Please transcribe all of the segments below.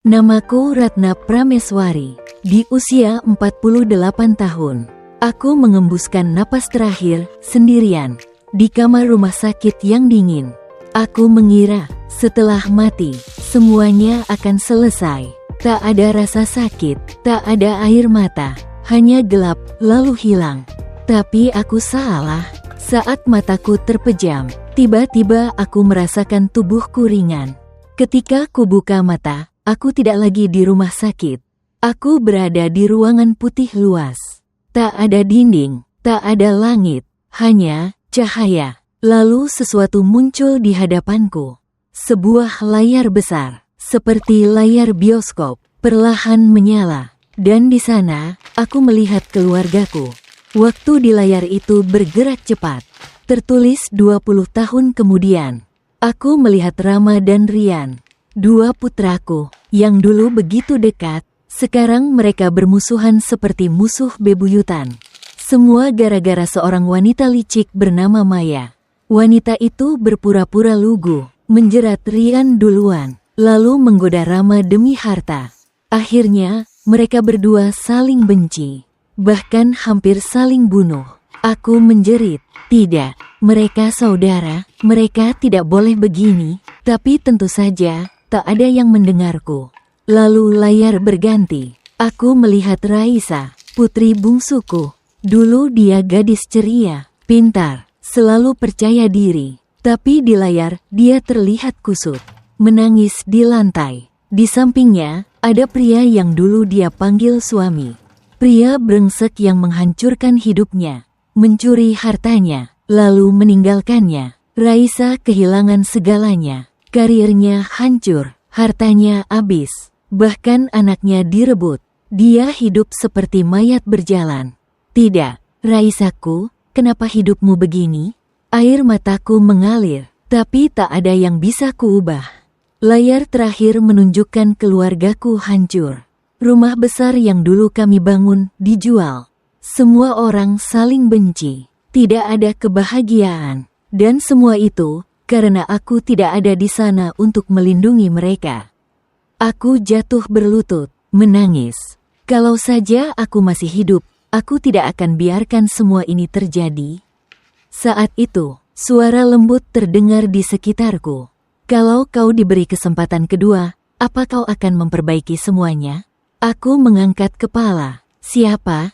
Namaku Ratna Prameswari. Di usia 48 tahun, aku mengembuskan napas terakhir sendirian di kamar rumah sakit yang dingin. Aku mengira setelah mati, semuanya akan selesai. Tak ada rasa sakit, tak ada air mata, hanya gelap lalu hilang. Tapi aku salah. Saat mataku terpejam, tiba-tiba aku merasakan tubuhku ringan. Ketika ku buka mata, aku tidak lagi di rumah sakit. Aku berada di ruangan putih luas. Tak ada dinding, tak ada langit, hanya cahaya. Lalu sesuatu muncul di hadapanku. Sebuah layar besar, seperti layar bioskop, perlahan menyala. Dan di sana, aku melihat keluargaku. Waktu di layar itu bergerak cepat. Tertulis 20 tahun kemudian. Aku melihat Rama dan Rian, dua putraku, yang dulu begitu dekat. Sekarang mereka bermusuhan seperti musuh bebuyutan. Semua gara-gara seorang wanita licik bernama Maya. Wanita itu berpura-pura lugu, menjerat Rian duluan, lalu menggoda Rama demi harta. Akhirnya, mereka berdua saling benci, bahkan hampir saling bunuh. Aku menjerit, tidak, mereka saudara, mereka tidak boleh begini, tapi tentu saja, tak ada yang mendengarku. Lalu layar berganti. Aku melihat Raisa, putri bungsuku. Dulu dia gadis ceria, pintar, selalu percaya diri. Tapi di layar, dia terlihat kusut, menangis di lantai. Di sampingnya, ada pria yang dulu dia panggil suami. Pria brengsek yang menghancurkan hidupnya, mencuri hartanya, lalu meninggalkannya. Raisa kehilangan segalanya. Karirnya hancur, hartanya habis. Bahkan anaknya direbut. Dia hidup seperti mayat berjalan. Tidak, Raisaku, kenapa hidupmu begini? Air mataku mengalir, tapi tak ada yang bisa kuubah. Layar terakhir menunjukkan keluargaku hancur. Rumah besar yang dulu kami bangun dijual. Semua orang saling benci. Tidak ada kebahagiaan. Dan semua itu karena aku tidak ada di sana untuk melindungi mereka. Aku jatuh berlutut, menangis. Kalau saja aku masih hidup, aku tidak akan biarkan semua ini terjadi. Saat itu, suara lembut terdengar di sekitarku. Kalau kau diberi kesempatan kedua, apa kau akan memperbaiki semuanya? Aku mengangkat kepala. Siapa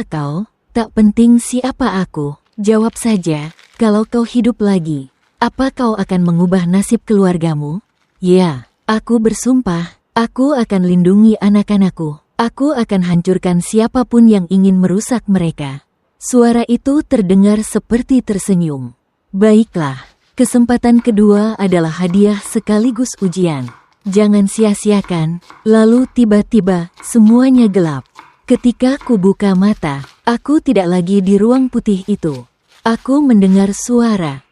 kau? Tak penting siapa aku. Jawab saja, kalau kau hidup lagi, apa kau akan mengubah nasib keluargamu? Ya. Aku bersumpah, aku akan lindungi anak-anakku. Aku akan hancurkan siapapun yang ingin merusak mereka. Suara itu terdengar seperti tersenyum. Baiklah, kesempatan kedua adalah hadiah sekaligus ujian. Jangan sia-siakan. Lalu tiba-tiba, semuanya gelap. Ketika ku buka mata, aku tidak lagi di ruang putih itu. Aku mendengar suara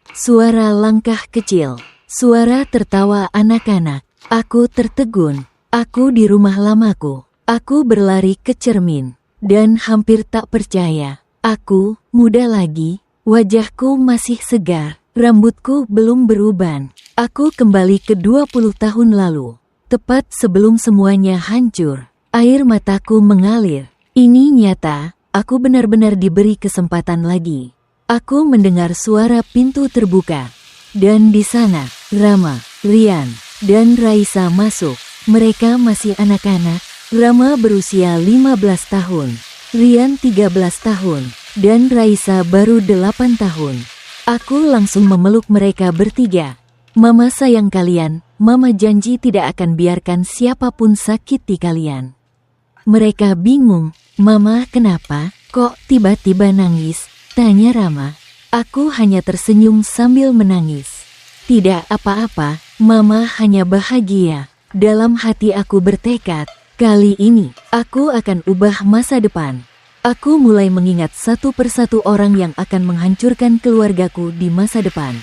langkah kecil, suara tertawa anak-anak. Aku tertegun. Aku di rumah lamaku. Aku berlari ke cermin. Dan hampir tak percaya. Aku, muda lagi. Wajahku masih segar. Rambutku belum beruban. Aku kembali ke 20 tahun lalu. Tepat sebelum semuanya hancur. Air mataku mengalir. Ini nyata. Aku benar-benar diberi kesempatan lagi. Aku mendengar suara pintu terbuka. Dan di sana, Rama, Rian, dan Raisa masuk. Mereka masih anak-anak. Rama berusia 15 tahun, Rian 13 tahun, dan Raisa baru 8 tahun. Aku langsung memeluk mereka bertiga. Mama sayang kalian, Mama janji tidak akan biarkan siapapun sakiti kalian. Mereka bingung, Mama kenapa? Kok tiba-tiba nangis? Tanya Rama. Aku hanya tersenyum sambil menangis. Tidak apa-apa, Mama hanya bahagia. Dalam hati aku bertekad, kali ini aku akan ubah masa depan. Aku mulai mengingat satu persatu orang yang akan menghancurkan keluargaku di masa depan.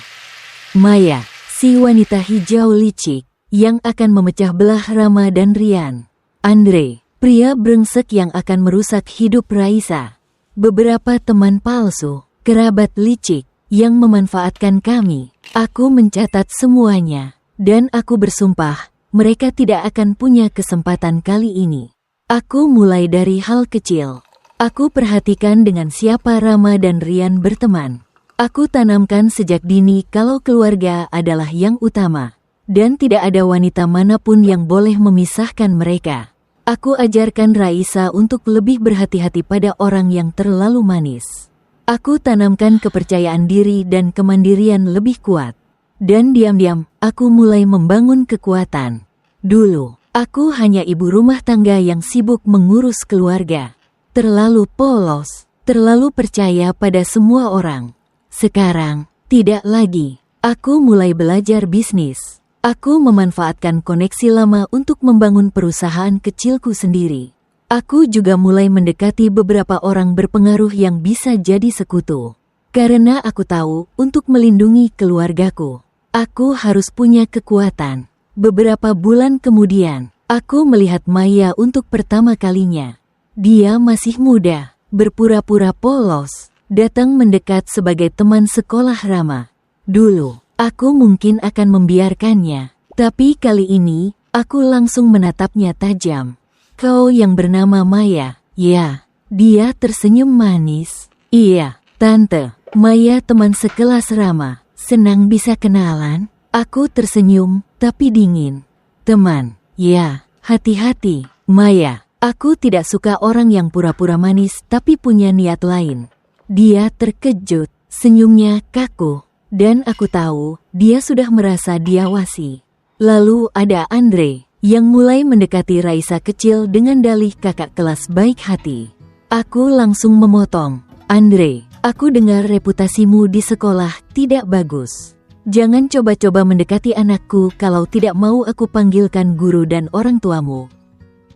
Maya, si wanita hijau licik, yang akan memecah belah Rama dan Rian. Andre, pria brengsek yang akan merusak hidup Raisa. Beberapa teman palsu, kerabat licik, yang memanfaatkan kami. Aku mencatat semuanya, dan aku bersumpah, mereka tidak akan punya kesempatan kali ini. Aku mulai dari hal kecil. Aku perhatikan dengan siapa Rama dan Rian berteman. Aku tanamkan sejak dini kalau keluarga adalah yang utama. Dan tidak ada wanita manapun yang boleh memisahkan mereka. Aku ajarkan Raisa untuk lebih berhati-hati pada orang yang terlalu manis. Aku tanamkan kepercayaan diri dan kemandirian lebih kuat. Dan diam-diam, aku mulai membangun kekuatan. Dulu, aku hanya ibu rumah tangga yang sibuk mengurus keluarga. Terlalu polos, terlalu percaya pada semua orang. Sekarang, tidak lagi. Aku mulai belajar bisnis. Aku memanfaatkan koneksi lama untuk membangun perusahaan kecilku sendiri. Aku juga mulai mendekati beberapa orang berpengaruh yang bisa jadi sekutu. Karena aku tahu, untuk melindungi keluargaku, aku harus punya kekuatan. Beberapa bulan kemudian, aku melihat Maya untuk pertama kalinya. Dia masih muda, berpura-pura polos, datang mendekat sebagai teman sekolah Rama. Dulu, aku mungkin akan membiarkannya, tapi kali ini, aku langsung menatapnya tajam. Kau yang bernama Maya, ya. Dia tersenyum manis. Iya, Tante. Maya teman sekelas Rama. Senang bisa kenalan. Aku tersenyum, tapi dingin. Teman, ya. Hati-hati, Maya. Aku tidak suka orang yang pura-pura manis tapi punya niat lain. Dia terkejut, senyumnya kaku. Dan aku tahu, dia sudah merasa diawasi. Lalu ada Andre yang mulai mendekati Raisa kecil dengan dalih kakak kelas baik hati. Aku langsung memotong. Andre, aku dengar reputasimu di sekolah tidak bagus. Jangan coba-coba mendekati anakku kalau tidak mau aku panggilkan guru dan orang tuamu.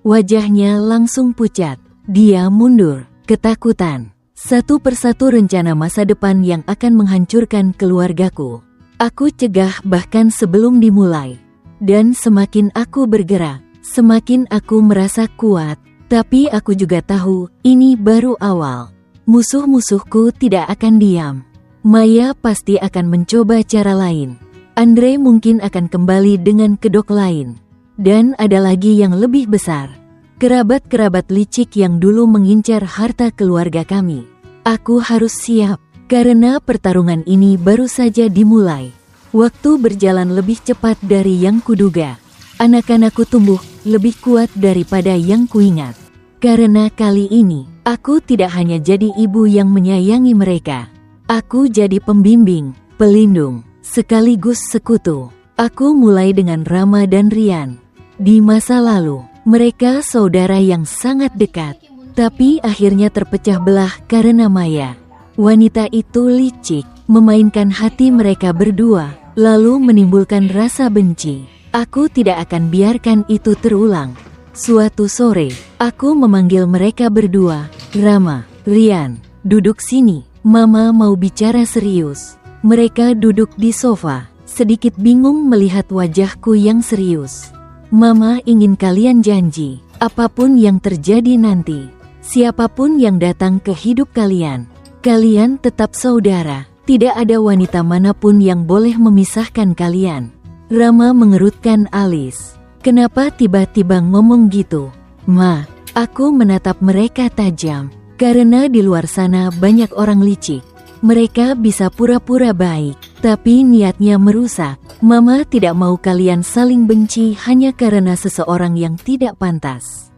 Wajahnya langsung pucat. Dia mundur, ketakutan. Satu persatu rencana masa depan yang akan menghancurkan keluargaku. Aku cegah bahkan sebelum dimulai. Dan semakin aku bergerak, semakin aku merasa kuat. Tapi aku juga tahu, ini baru awal. Musuh-musuhku tidak akan diam. Maya pasti akan mencoba cara lain. Andre mungkin akan kembali dengan kedok lain. Dan ada lagi yang lebih besar. Kerabat-kerabat licik yang dulu mengincar harta keluarga kami. Aku harus siap, karena pertarungan ini baru saja dimulai. Waktu berjalan lebih cepat dari yang kuduga. Anak-anakku tumbuh lebih kuat daripada yang kuingat. Karena kali ini, aku tidak hanya jadi ibu yang menyayangi mereka. Aku jadi pembimbing, pelindung, sekaligus sekutu. Aku mulai dengan Rama dan Rian. Di masa lalu, mereka saudara yang sangat dekat. Tapi akhirnya terpecah belah karena Maya. Wanita itu licik, memainkan hati mereka berdua. Lalu menimbulkan rasa benci. Aku tidak akan biarkan itu terulang. Suatu sore, aku memanggil mereka berdua. Rama, Rian, duduk sini. Mama mau bicara serius. Mereka duduk di sofa, sedikit bingung melihat wajahku yang serius. Mama ingin kalian janji, apapun yang terjadi nanti, siapapun yang datang ke hidup kalian, kalian tetap saudara. Tidak ada wanita manapun yang boleh memisahkan kalian. Rama mengerutkan alis. Kenapa tiba-tiba ngomong gitu? Ma, aku menatap mereka tajam. Karena di luar sana banyak orang licik. Mereka bisa pura-pura baik, tapi niatnya merusak. Mama tidak mau kalian saling benci hanya karena seseorang yang tidak pantas.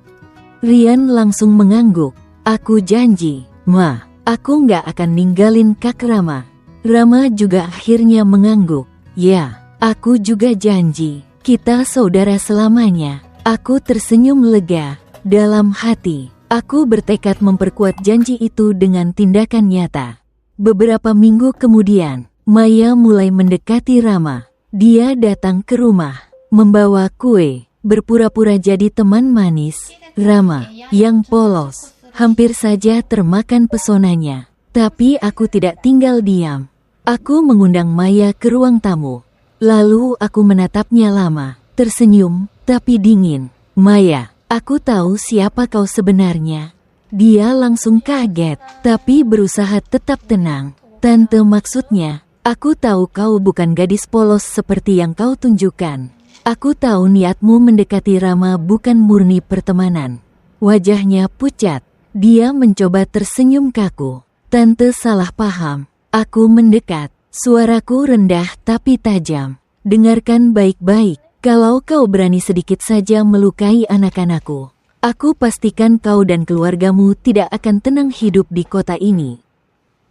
Rian langsung mengangguk. Aku janji, Ma, aku nggak akan ninggalin Kak Rama. Rama juga akhirnya mengangguk. Ya, aku juga janji. Kita saudara selamanya. Aku tersenyum lega. Dalam hati, aku bertekad memperkuat janji itu dengan tindakan nyata. Beberapa minggu kemudian, Maya mulai mendekati Rama. Dia datang ke rumah, membawa kue, berpura-pura jadi teman manis. Rama, yang polos, hampir saja termakan pesonanya. Tapi aku tidak tinggal diam. Aku mengundang Maya ke ruang tamu. Lalu aku menatapnya lama, tersenyum, tapi dingin. Maya, aku tahu siapa kau sebenarnya. Dia langsung kaget, tapi berusaha tetap tenang. Tante, maksudnya, aku tahu kau bukan gadis polos seperti yang kau tunjukkan. Aku tahu niatmu mendekati Rama bukan murni pertemanan. Wajahnya pucat. Dia mencoba tersenyum kaku. Tante salah paham. Aku mendekat. Suaraku rendah tapi tajam. Dengarkan baik-baik. Kalau kau berani sedikit saja melukai anak-anakku, aku pastikan kau dan keluargamu tidak akan tenang hidup di kota ini.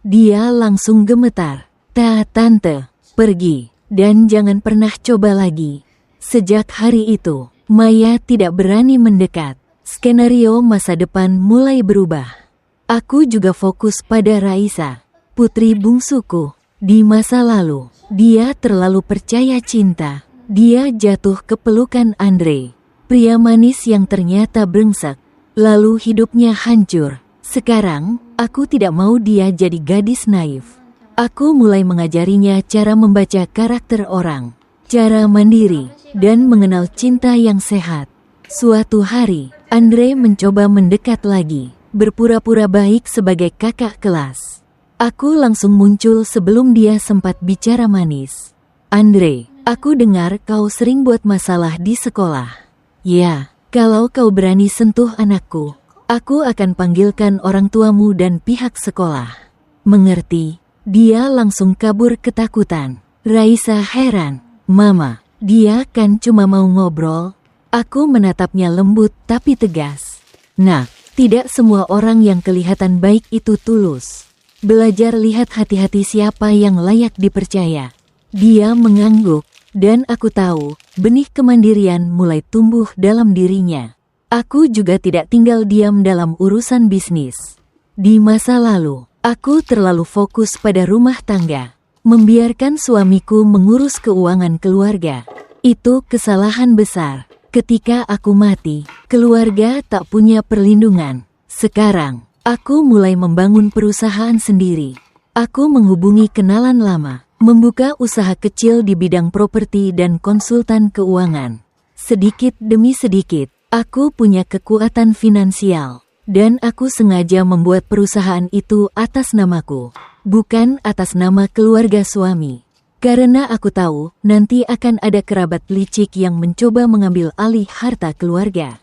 Dia langsung gemetar. Tante, pergi. Dan jangan pernah coba lagi. Sejak hari itu, Maya tidak berani mendekat. Skenario masa depan mulai berubah. Aku juga fokus pada Raisa, putri bungsuku. Di masa lalu, dia terlalu percaya cinta. Dia jatuh ke pelukan Andre, pria manis yang ternyata brengsek. Lalu hidupnya hancur. Sekarang, aku tidak mau dia jadi gadis naif. Aku mulai mengajarinya cara membaca karakter orang, cara mandiri, dan mengenal cinta yang sehat. Suatu hari, Andre mencoba mendekat lagi, berpura-pura baik sebagai kakak kelas. Aku langsung muncul sebelum dia sempat bicara manis. Andre, aku dengar kau sering buat masalah di sekolah. Ya, kalau kau berani sentuh anakku, aku akan panggilkan orang tuamu dan pihak sekolah. Mengerti? Dia langsung kabur ketakutan. Raisa heran. Mama, dia kan cuma mau ngobrol. Aku menatapnya lembut tapi tegas. Nah, tidak semua orang yang kelihatan baik itu tulus. Belajar lihat hati-hati siapa yang layak dipercaya. Dia mengangguk, dan aku tahu benih kemandirian mulai tumbuh dalam dirinya. Aku juga tidak tinggal diam dalam urusan bisnis. Di masa lalu, aku terlalu fokus pada rumah tangga, membiarkan suamiku mengurus keuangan keluarga. Itu kesalahan besar. Ketika aku mati, keluarga tak punya perlindungan. Sekarang, aku mulai membangun perusahaan sendiri. Aku menghubungi kenalan lama, membuka usaha kecil di bidang properti dan konsultan keuangan. Sedikit demi sedikit, aku punya kekuatan finansial. Dan aku sengaja membuat perusahaan itu atas namaku, bukan atas nama keluarga suami. Karena aku tahu nanti akan ada kerabat licik yang mencoba mengambil alih harta keluarga.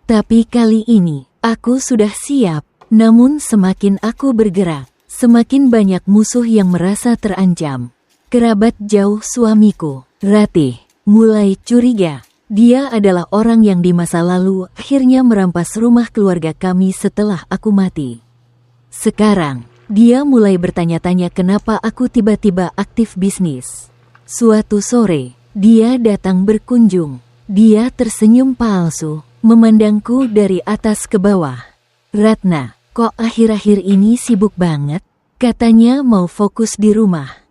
Tapi kali ini, aku sudah siap. Namun semakin aku bergerak, semakin banyak musuh yang merasa terancam. Kerabat jauh suamiku, Ratih, mulai curiga. Dia adalah orang yang di masa lalu akhirnya merampas rumah keluarga kami setelah aku mati. Sekarang, dia mulai bertanya-tanya kenapa aku tiba-tiba aktif bisnis. Suatu sore, dia datang berkunjung. Dia tersenyum palsu, memandangku dari atas ke bawah. Ratna, kok akhir-akhir ini sibuk banget? Katanya mau fokus di rumah.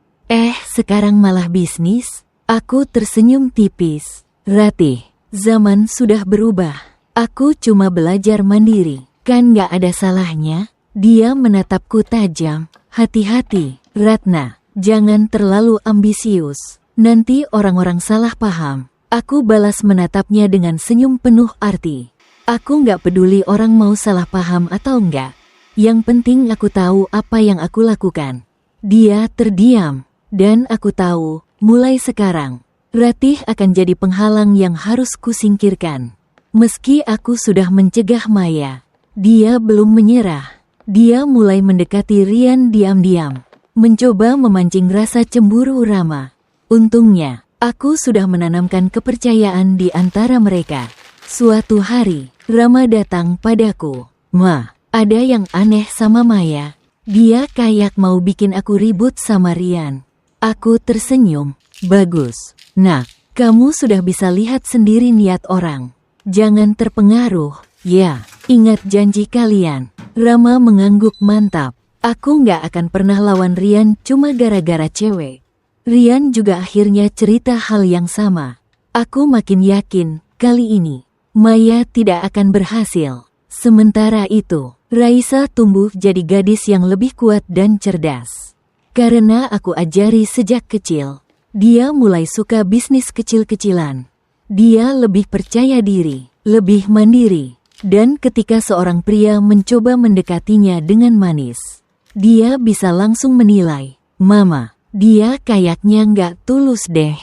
Sekarang malah bisnis? Aku tersenyum tipis. Ratih, zaman sudah berubah. Aku cuma belajar mandiri, kan gak ada salahnya? Dia menatapku tajam. Hati-hati, Ratna, jangan terlalu ambisius. Nanti orang-orang salah paham. Aku balas menatapnya dengan senyum penuh arti. Aku gak peduli orang mau salah paham atau enggak. Yang penting aku tahu apa yang aku lakukan. Dia terdiam, dan aku tahu, mulai sekarang, Ratih akan jadi penghalang yang harus kusingkirkan. Meski aku sudah mencegah Maya, dia belum menyerah. Dia mulai mendekati Rian diam-diam, mencoba memancing rasa cemburu Rama. Untungnya, aku sudah menanamkan kepercayaan di antara mereka. Suatu hari, Rama datang padaku. Ma, ada yang aneh sama Maya. Dia kayak mau bikin aku ribut sama Rian. Aku tersenyum. Bagus. Nah, kamu sudah bisa lihat sendiri niat orang. Jangan terpengaruh. Ya, ingat janji kalian. Rama mengangguk mantap. Aku nggak akan pernah lawan Rian cuma gara-gara cewek. Rian juga akhirnya cerita hal yang sama. Aku makin yakin, kali ini, Maya tidak akan berhasil. Sementara itu, Raisa tumbuh jadi gadis yang lebih kuat dan cerdas. Karena aku ajari sejak kecil, dia mulai suka bisnis kecil-kecilan. Dia lebih percaya diri, lebih mandiri. Dan ketika seorang pria mencoba mendekatinya dengan manis, dia bisa langsung menilai, Mama, dia kayaknya nggak tulus deh.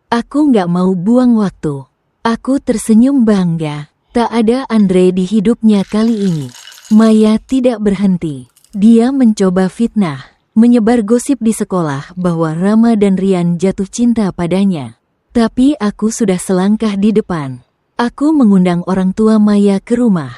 Aku nggak mau buang waktu. Aku tersenyum bangga. Tak ada Andre di hidupnya kali ini. Maya tidak berhenti. Dia mencoba fitnah, menyebar gosip di sekolah bahwa Rama dan Rian jatuh cinta padanya. Tapi aku sudah selangkah di depan. Aku mengundang orang tua Maya ke rumah,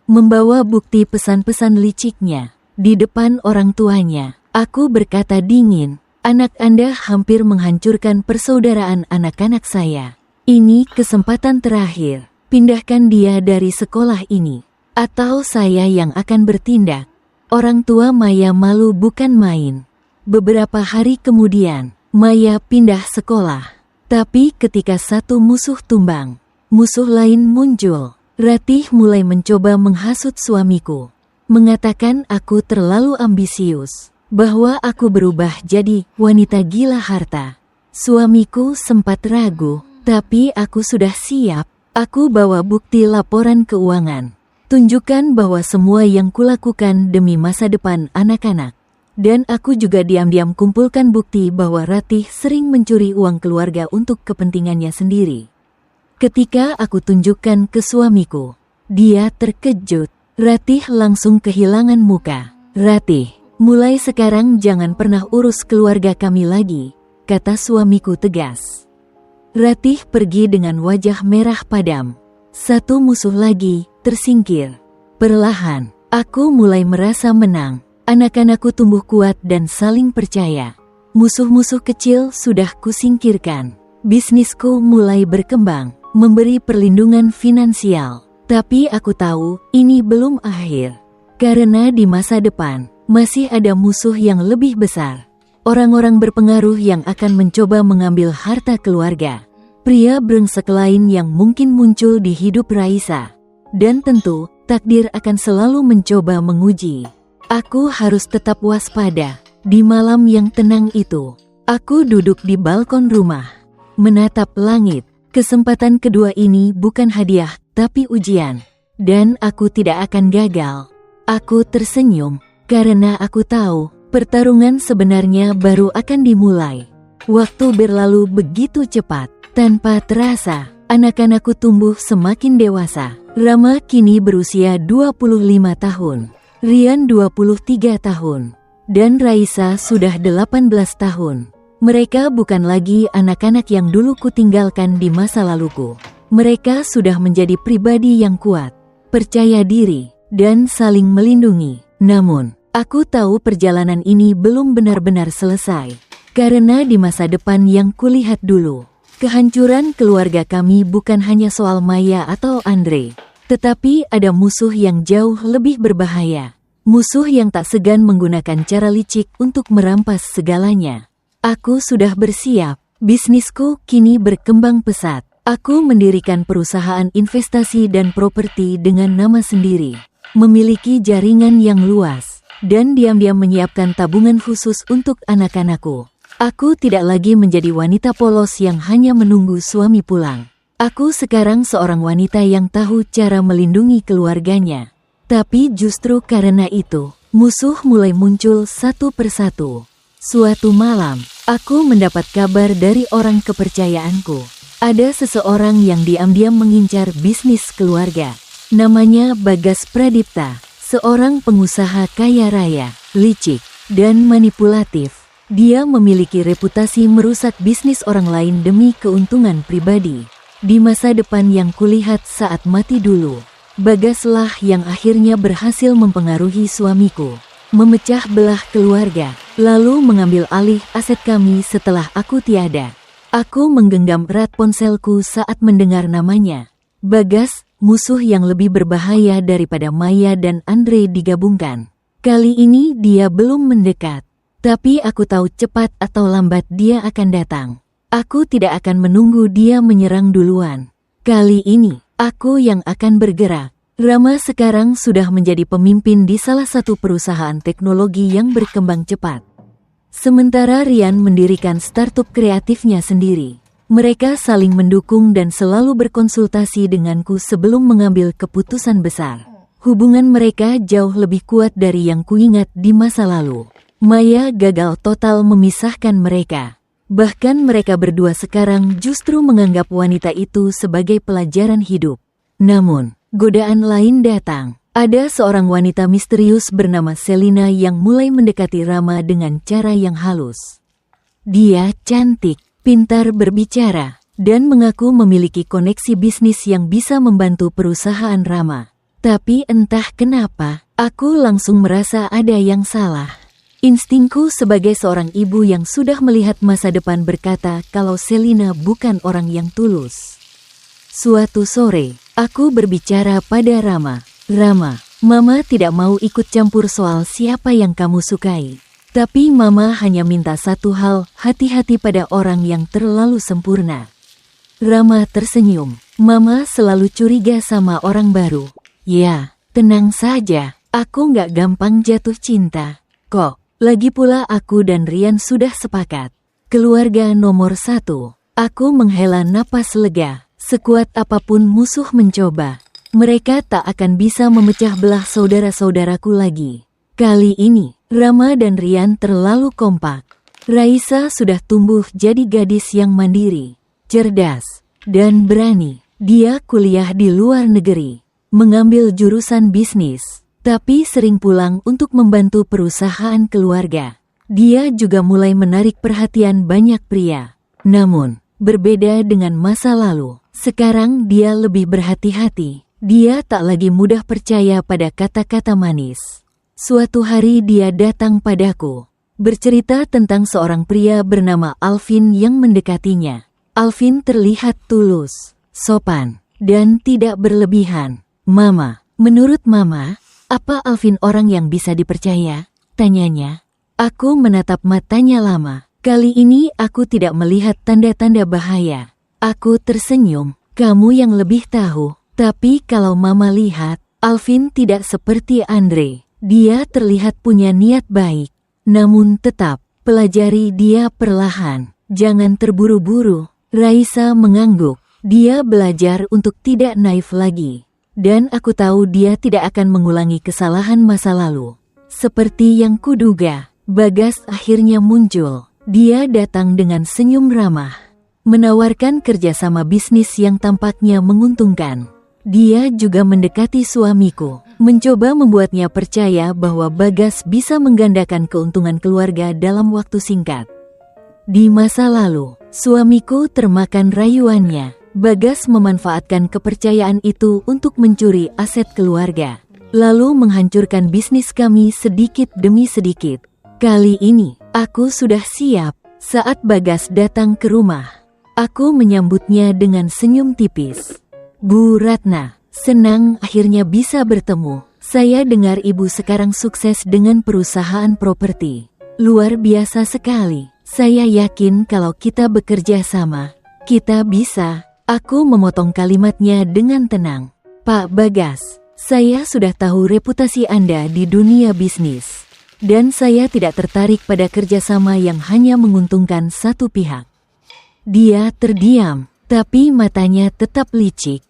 membawa bukti pesan-pesan liciknya. Di depan orang tuanya, aku berkata dingin, "Anak Anda hampir menghancurkan persaudaraan anak-anak saya. Ini kesempatan terakhir. Pindahkan dia dari sekolah ini, atau saya yang akan bertindak." Orang tua Maya malu bukan main. Beberapa hari kemudian, Maya pindah sekolah. Tapi ketika satu musuh tumbang, musuh lain muncul. Ratih mulai mencoba menghasut suamiku, mengatakan aku terlalu ambisius, bahwa aku berubah jadi wanita gila harta. Suamiku sempat ragu, tapi aku sudah siap. Aku bawa bukti laporan keuangan. Tunjukkan bahwa semua yang kulakukan demi masa depan anak-anak. Dan aku juga diam-diam kumpulkan bukti bahwa Ratih sering mencuri uang keluarga untuk kepentingannya sendiri. Ketika aku tunjukkan ke suamiku, dia terkejut. Ratih langsung kehilangan muka. "Ratih, mulai sekarang jangan pernah urus keluarga kami lagi," kata suamiku tegas. Ratih pergi dengan wajah merah padam. Satu musuh lagi tersingkir. Perlahan, aku mulai merasa menang. Anak-anakku tumbuh kuat dan saling percaya. Musuh-musuh kecil sudah kusingkirkan. Bisnisku mulai berkembang, memberi perlindungan finansial. Tapi aku tahu ini belum akhir. Karena di masa depan, masih ada musuh yang lebih besar. Orang-orang berpengaruh yang akan mencoba mengambil harta keluarga. Pria brengsek lain yang mungkin muncul di hidup Raisa. Dan tentu, takdir akan selalu mencoba menguji. Aku harus tetap waspada. Di malam yang tenang itu, aku duduk di balkon rumah, menatap langit. Kesempatan kedua ini bukan hadiah, tapi ujian. Dan aku tidak akan gagal. Aku tersenyum, karena aku tahu, pertarungan sebenarnya baru akan dimulai. Waktu berlalu begitu cepat. Tanpa terasa, anak-anakku tumbuh semakin dewasa. Rama kini berusia 25 tahun. Rian 23 tahun. Dan Raisa sudah 18 tahun. Mereka bukan lagi anak-anak yang dulu kutinggalkan di masa laluku. Mereka sudah menjadi pribadi yang kuat, percaya diri, dan saling melindungi. Namun, aku tahu perjalanan ini belum benar-benar selesai. Karena di masa depan yang kulihat dulu, kehancuran keluarga kami bukan hanya soal Maya atau Andre, tetapi ada musuh yang jauh lebih berbahaya. Musuh yang tak segan menggunakan cara licik untuk merampas segalanya. Aku sudah bersiap. Bisnisku kini berkembang pesat. Aku mendirikan perusahaan investasi dan properti dengan nama sendiri. Memiliki jaringan yang luas. Dan diam-diam menyiapkan tabungan khusus untuk anak-anakku. Aku tidak lagi menjadi wanita polos yang hanya menunggu suami pulang. Aku sekarang seorang wanita yang tahu cara melindungi keluarganya. Tapi justru karena itu, musuh mulai muncul satu persatu. Suatu malam, aku mendapat kabar dari orang kepercayaanku. Ada seseorang yang diam-diam mengincar bisnis keluarga. Namanya Bagas Pradipta, seorang pengusaha kaya raya, licik, dan manipulatif. Dia memiliki reputasi merusak bisnis orang lain demi keuntungan pribadi. Di masa depan yang kulihat saat mati dulu, Bagaslah yang akhirnya berhasil mempengaruhi suamiku, memecah belah keluarga, lalu mengambil alih aset kami setelah aku tiada. Aku menggenggam erat ponselku saat mendengar namanya. Bagas, musuh yang lebih berbahaya daripada Maya dan Andre digabungkan. Kali ini dia belum mendekat. Tapi aku tahu cepat atau lambat dia akan datang. Aku tidak akan menunggu dia menyerang duluan. Kali ini, aku yang akan bergerak. Rama sekarang sudah menjadi pemimpin di salah satu perusahaan teknologi yang berkembang cepat. Sementara Rian mendirikan startup kreatifnya sendiri. Mereka saling mendukung dan selalu berkonsultasi denganku sebelum mengambil keputusan besar. Hubungan mereka jauh lebih kuat dari yang kuingat di masa lalu. Maya gagal total memisahkan mereka. Bahkan mereka berdua sekarang justru menganggap wanita itu sebagai pelajaran hidup. Namun, godaan lain datang. Ada seorang wanita misterius bernama Selina yang mulai mendekati Rama dengan cara yang halus. Dia cantik, pintar berbicara, dan mengaku memiliki koneksi bisnis yang bisa membantu perusahaan Rama. Tapi entah kenapa, aku langsung merasa ada yang salah. Instingku sebagai seorang ibu yang sudah melihat masa depan berkata kalau Selina bukan orang yang tulus. Suatu sore, aku berbicara pada Rama. Rama, Mama tidak mau ikut campur soal siapa yang kamu sukai. Tapi Mama hanya minta satu hal, hati-hati pada orang yang terlalu sempurna. Rama tersenyum. Mama selalu curiga sama orang baru. Ya, tenang saja, aku nggak gampang jatuh cinta. Kok? Lagi pula aku dan Rian sudah sepakat. Keluarga nomor 1. Aku menghela napas lega. Sekuat apapun musuh mencoba, mereka tak akan bisa memecah belah saudara-saudaraku lagi. Kali ini, Rama dan Rian terlalu kompak. Raisa sudah tumbuh jadi gadis yang mandiri, cerdas, dan berani. Dia kuliah di luar negeri, mengambil jurusan bisnis. Tapi sering pulang untuk membantu perusahaan keluarga. Dia juga mulai menarik perhatian banyak pria. Namun, berbeda dengan masa lalu, sekarang dia lebih berhati-hati. Dia tak lagi mudah percaya pada kata-kata manis. Suatu hari dia datang padaku, bercerita tentang seorang pria bernama Alvin yang mendekatinya. Alvin terlihat tulus, sopan, dan tidak berlebihan. Mama, menurut Mama, apa Alvin orang yang bisa dipercaya? Tanyanya. Aku menatap matanya lama. Kali ini aku tidak melihat tanda-tanda bahaya. Aku tersenyum. Kamu yang lebih tahu. Tapi kalau Mama lihat, Alvin tidak seperti Andre. Dia terlihat punya niat baik. Namun tetap, pelajari dia perlahan. Jangan terburu-buru. Raisa mengangguk. Dia belajar untuk tidak naif lagi. Dan aku tahu dia tidak akan mengulangi kesalahan masa lalu. Seperti yang kuduga, Bagas akhirnya muncul. Dia datang dengan senyum ramah, menawarkan kerjasama bisnis yang tampaknya menguntungkan. Dia juga mendekati suamiku, mencoba membuatnya percaya bahwa Bagas bisa menggandakan keuntungan keluarga dalam waktu singkat. Di masa lalu, suamiku termakan rayuannya. Bagas memanfaatkan kepercayaan itu untuk mencuri aset keluarga, lalu menghancurkan bisnis kami sedikit demi sedikit. Kali ini, aku sudah siap. Saat Bagas datang ke rumah, aku menyambutnya dengan senyum tipis. Bu Ratna, senang akhirnya bisa bertemu. Saya dengar ibu sekarang sukses dengan perusahaan properti. Luar biasa sekali. Saya yakin kalau kita bekerja sama, kita bisa. Aku memotong kalimatnya dengan tenang. Pak Bagas, saya sudah tahu reputasi Anda di dunia bisnis. Dan saya tidak tertarik pada kerjasama yang hanya menguntungkan satu pihak. Dia terdiam, tapi matanya tetap licik.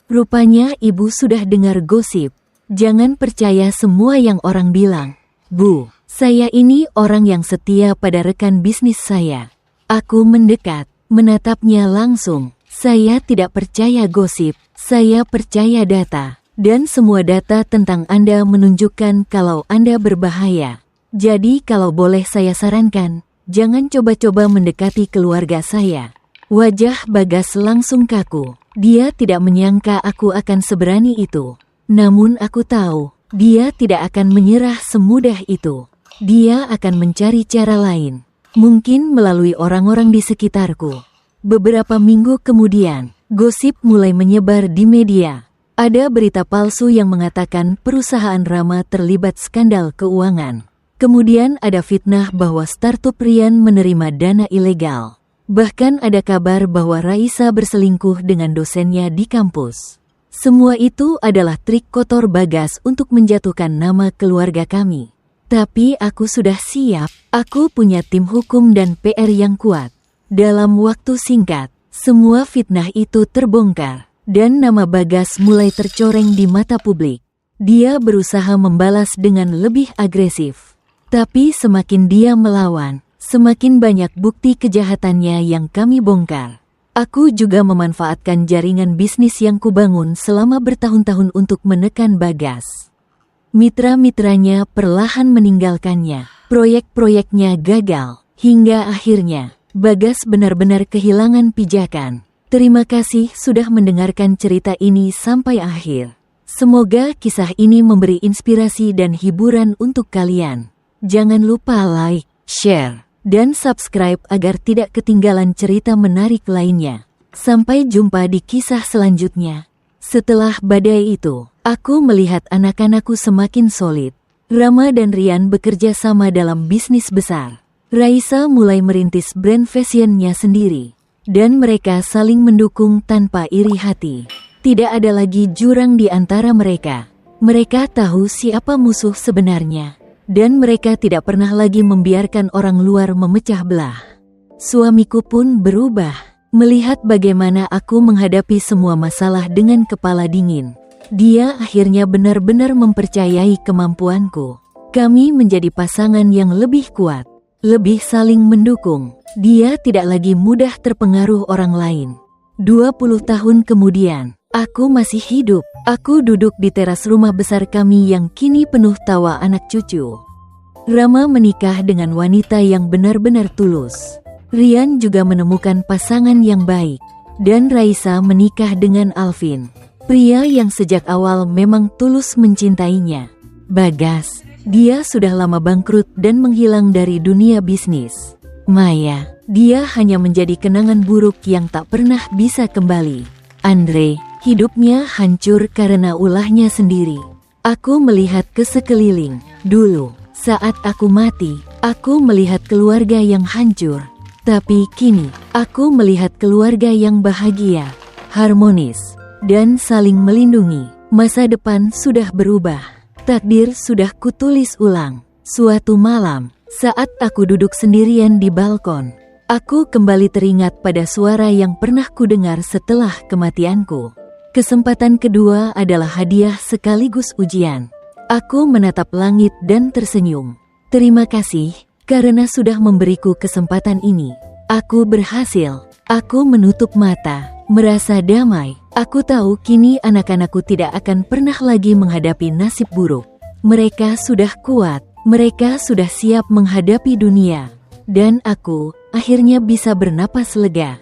Rupanya ibu sudah dengar gosip. Jangan percaya semua yang orang bilang. Bu, saya ini orang yang setia pada rekan bisnis saya. Aku mendekat, menatapnya langsung. Saya tidak percaya gosip, saya percaya data. Dan semua data tentang Anda menunjukkan kalau Anda berbahaya. Jadi kalau boleh saya sarankan, jangan coba-coba mendekati keluarga saya. Wajah Bagas langsung kaku. Dia tidak menyangka aku akan seberani itu. Namun aku tahu, dia tidak akan menyerah semudah itu. Dia akan mencari cara lain. Mungkin melalui orang-orang di sekitarku. Beberapa minggu kemudian, gosip mulai menyebar di media. Ada berita palsu yang mengatakan perusahaan Rama terlibat skandal keuangan. Kemudian ada fitnah bahwa startup Rian menerima dana ilegal. Bahkan ada kabar bahwa Raisa berselingkuh dengan dosennya di kampus. Semua itu adalah trik kotor Bagas untuk menjatuhkan nama keluarga kami. Tapi aku sudah siap, aku punya tim hukum dan PR yang kuat. Dalam waktu singkat, semua fitnah itu terbongkar, dan nama Bagas mulai tercoreng di mata publik. Dia berusaha membalas dengan lebih agresif. Tapi semakin dia melawan, semakin banyak bukti kejahatannya yang kami bongkar. Aku juga memanfaatkan jaringan bisnis yang kubangun selama bertahun-tahun untuk menekan Bagas. Mitra-mitranya perlahan meninggalkannya. Proyek-proyeknya gagal. Hingga akhirnya, Bagas benar-benar kehilangan pijakan. Terima kasih sudah mendengarkan cerita ini sampai akhir. Semoga kisah ini memberi inspirasi dan hiburan untuk kalian. Jangan lupa like, share, dan subscribe agar tidak ketinggalan cerita menarik lainnya. Sampai jumpa di kisah selanjutnya. Setelah badai itu, aku melihat anak-anakku semakin solid. Rama dan Rian bekerja sama dalam bisnis besar. Raisa mulai merintis brand fashionnya sendiri. Dan mereka saling mendukung tanpa iri hati. Tidak ada lagi jurang di antara mereka. Mereka tahu siapa musuh sebenarnya. Dan mereka tidak pernah lagi membiarkan orang luar memecah belah. Suamiku pun berubah. Melihat bagaimana aku menghadapi semua masalah dengan kepala dingin. Dia akhirnya benar-benar mempercayai kemampuanku. Kami menjadi pasangan yang lebih kuat, lebih saling mendukung. Dia tidak lagi mudah terpengaruh orang lain. 20 tahun kemudian, aku masih hidup. Aku duduk di teras rumah besar kami yang kini penuh tawa anak cucu. Rama menikah dengan wanita yang benar-benar tulus. Rian juga menemukan pasangan yang baik. Dan Raisa menikah dengan Alvin, pria yang sejak awal memang tulus mencintainya. Bagas, dia sudah lama bangkrut dan menghilang dari dunia bisnis. Maya, dia hanya menjadi kenangan buruk yang tak pernah bisa kembali. Andre, hidupnya hancur karena ulahnya sendiri. Aku melihat ke sekeliling. Dulu, saat aku mati, aku melihat keluarga yang hancur. Tapi kini, aku melihat keluarga yang bahagia, harmonis, dan saling melindungi. Masa depan sudah berubah. Takdir sudah kutulis ulang. Suatu malam, saat aku duduk sendirian di balkon, aku kembali teringat pada suara yang pernah kudengar setelah kematianku. Kesempatan kedua adalah hadiah sekaligus ujian. Aku menatap langit dan tersenyum. Terima kasih. Karena sudah memberiku kesempatan ini, aku berhasil. Aku menutup mata, merasa damai. Aku tahu kini anak-anakku tidak akan pernah lagi menghadapi nasib buruk. Mereka sudah kuat, mereka sudah siap menghadapi dunia. Dan aku akhirnya bisa bernapas lega.